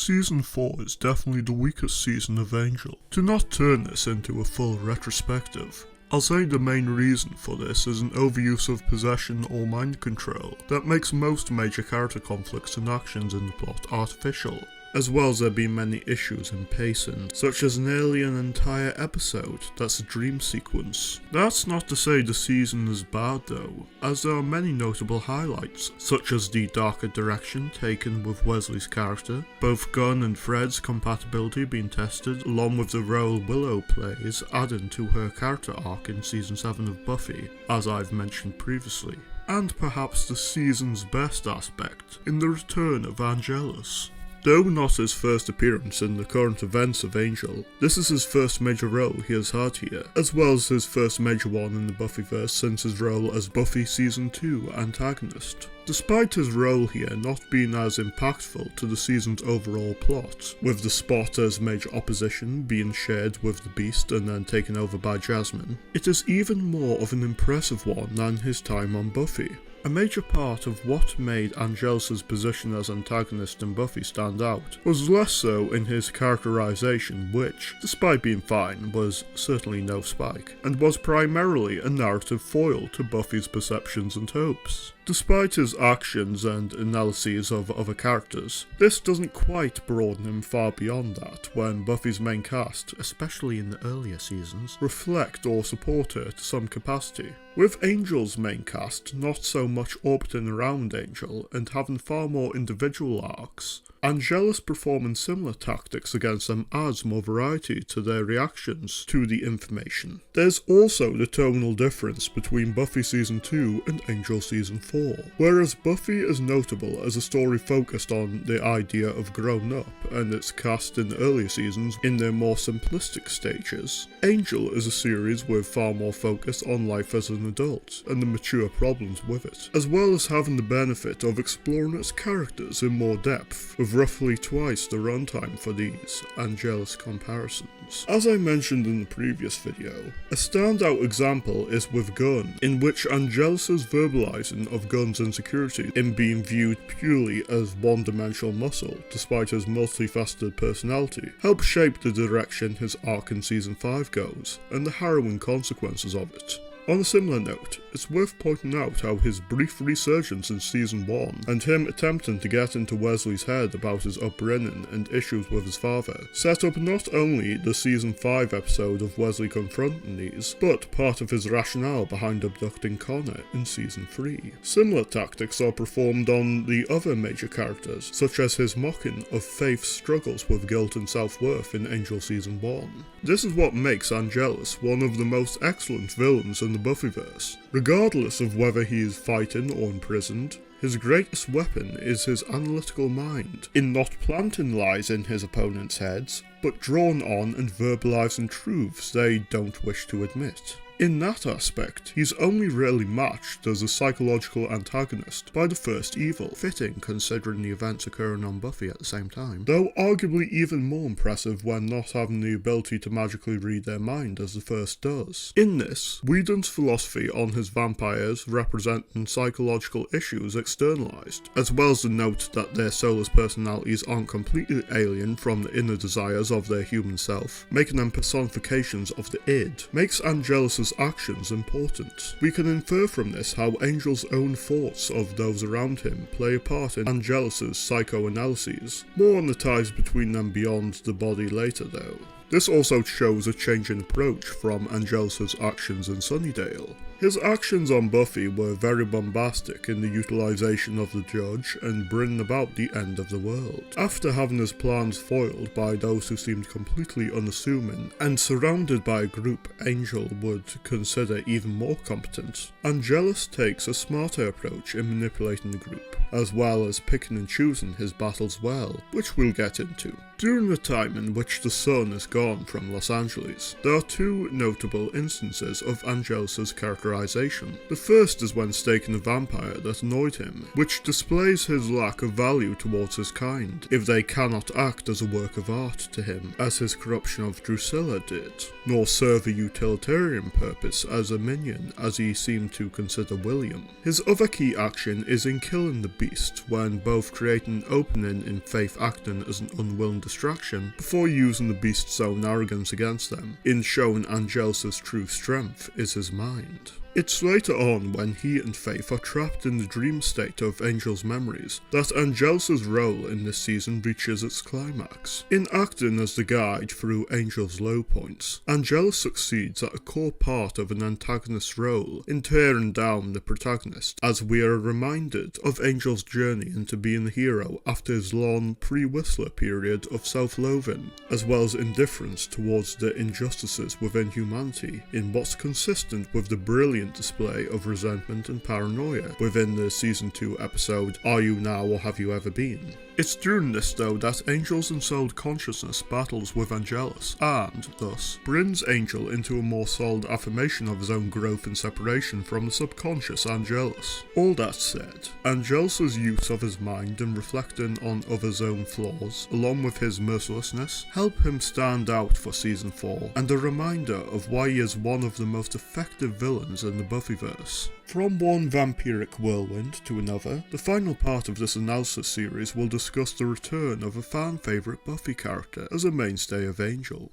Season 4 is definitely the weakest season of Angel. To not turn this into a full retrospective, I'll say the main reason for this is an overuse of possession or mind control that makes most major character conflicts and actions in the plot artificial, as well as there being many issues in pacing, such as nearly an entire episode that's a dream sequence. That's not to say the season is bad though, as there are many notable highlights, such as the darker direction taken with Wesley's character, both Gunn and Fred's compatibility being tested, along with the role Willow plays adding to her character arc in Season 7 of Buffy, as I've mentioned previously. And perhaps the season's best aspect, in the return of Angelus. Though not his first appearance in the current events of Angel, this is his first major role he has had here, as well as his first major one in the Buffyverse since his role as Buffy Season 2 antagonist. Despite his role here not being as impactful to the season's overall plot, with the spot as major opposition being shared with the Beast and then taken over by Jasmine, it is even more of an impressive one than his time on Buffy. A major part of what made Angelus' position as antagonist in Buffy stand out was less so in his characterization, which, despite being fine, was certainly no spike, and was primarily a narrative foil to Buffy's perceptions and hopes. Despite his actions and analyses of other characters, this doesn't quite broaden him far beyond that when Buffy's main cast, especially in the earlier seasons, reflect or support her to some capacity. With Angel's main cast not so much orbiting around Angel and having far more individual arcs, Angelus performing similar tactics against them adds more variety to their reactions to the information. There's also the tonal difference between Buffy Season 2 and Angel Season 4. Whereas Buffy is notable as a story focused on the idea of grown up and its cast in earlier seasons in their more simplistic stages, Angel is a series with far more focus on life as an adult and the mature problems with it, as well as having the benefit of exploring its characters in more depth, with roughly twice the runtime for these Angelus comparisons. As I mentioned in the previous video, a standout example is with Gunn, in which Angelus's verbalizing of Gunn's insecurity in being viewed purely as one-dimensional muscle, despite his multifaceted personality, helps shape the direction his arc in Season 5 goes, and the harrowing consequences of it. On a similar note, it's worth pointing out how his brief resurgence in Season 1, and him attempting to get into Wesley's head about his upbringing and issues with his father, set up not only the Season 5 episode of Wesley confronting these, but part of his rationale behind abducting Connor in Season 3. Similar tactics are performed on the other major characters, such as his mocking of Faith's struggles with guilt and self-worth in Angel Season 1. This is what makes Angelus one of the most excellent villains in the Buffyverse. Regardless of whether he is fighting or imprisoned, his greatest weapon is his analytical mind, in not planting lies in his opponents' heads, but drawn on and verbalizing truths they don't wish to admit. In that aspect, he's only really matched as a psychological antagonist by the first evil, fitting considering the events occurring on Buffy at the same time, though arguably even more impressive when not having the ability to magically read their mind as the first does. In this, Whedon's philosophy on his vampires representing psychological issues externalized, as well as the note that their soulless personalities aren't completely alien from the inner desires of their human self, making them personifications of the id, makes Angelus' actions important. We can infer from this how Angel's own thoughts of those around him play a part in Angelus' psychoanalyses. More on the ties between them beyond the body later though. This also shows a change in approach from Angelus' actions in Sunnydale. His actions on Buffy were very bombastic in the utilization of the Judge and bringing about the end of the world. After having his plans foiled by those who seemed completely unassuming, and surrounded by a group Angel would consider even more competent, Angelus takes a smarter approach in manipulating the group, as well as picking and choosing his battles well, which we'll get into. During the time in which the sun is gone from Los Angeles, there are two notable instances of Angelus' character characterization. The first is when staking a vampire that annoyed him, which displays his lack of value towards his kind, if they cannot act as a work of art to him, as his corruption of Drusilla did, nor serve a utilitarian purpose as a minion, as he seemed to consider William. His other key action is in killing the beast, when both create an opening in Faith acting as an unwilling distraction, before using the beast's own arrogance against them, in showing Angelus' true strength is his mind. It's later on, when he and Faith are trapped in the dream state of Angel's memories, that Angelus' role in this season reaches its climax. In acting as the guide through Angel's low points, Angelus succeeds at a core part of an antagonist's role in tearing down the protagonist, as we are reminded of Angel's journey into being a hero after his long pre-Whistler period of self-loathing, as well as indifference towards the injustices within humanity, in what's consistent with the brilliant display of resentment and paranoia within the season 2 episode Are You Now or Have You Ever Been? It's during this though that Angel's ensouled consciousness battles with Angelus and, thus, brings Angel into a more solid affirmation of his own growth and separation from the subconscious Angelus. All that said, Angelus' use of his mind and reflecting on others' own flaws, along with his mercilessness, help him stand out for season 4, and a reminder of why he is one of the most effective villains in the Buffyverse. From one vampiric whirlwind to another, the final part of this analysis series will discuss the return of a fan favourite Buffy character as a mainstay of Angel.